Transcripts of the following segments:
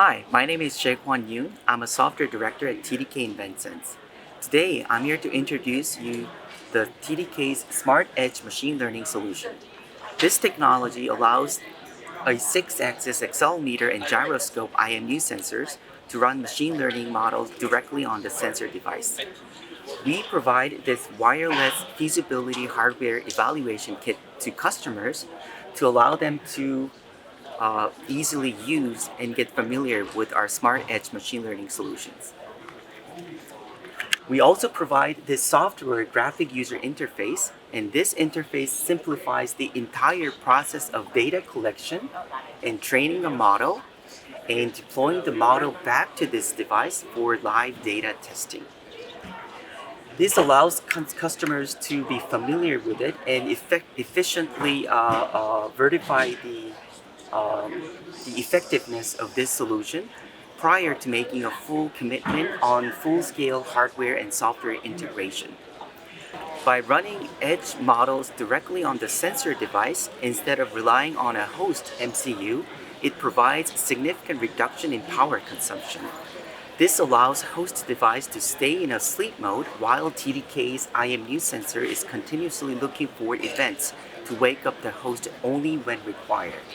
Hi, my name is Jae-Kwon Yoon. I'm a software director at TDK InvenSense. Today, I'm here to introduce you the TDK's Smart Edge machine learning solution. This technology allows a 6-axis accelerometer and gyroscope IMU sensors to run machine learning models directly on the sensor device. We provide this wireless feasibility hardware evaluation kit to customers to allow them to easily use and get familiar with our Smart Edge machine learning solutions. We also provide this software graphic user interface, and this interface simplifies the entire process of data collection and training a model and deploying the model back to this device for live data testing. This allows customers to be familiar with it and efficiently verify the effectiveness of this solution prior to making a full commitment on full-scale hardware and software integration. By running edge models directly on the sensor device instead of relying on a host MCU, it provides significant reduction in power consumption. This allows host device to stay in a sleep mode while TDK's IMU sensor is continuously looking for events to wake up the host only when required.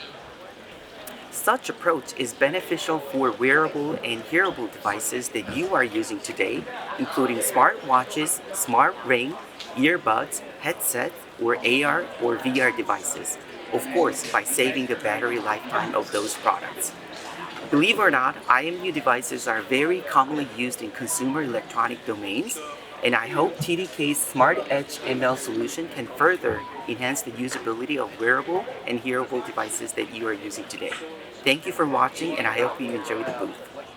Such approach is beneficial for wearable and hearable devices that you are using today, including smartwatches, smart ring, earbuds, headsets, or AR or VR devices, of course by saving the battery lifetime of those products. Believe it or not, IMU devices are very commonly used in consumer electronic domains, and I hope TDK's Smart Edge ML solution can further enhance the usability of wearable and hearable devices that you are using today. Thank you for watching, and I hope you enjoy the booth.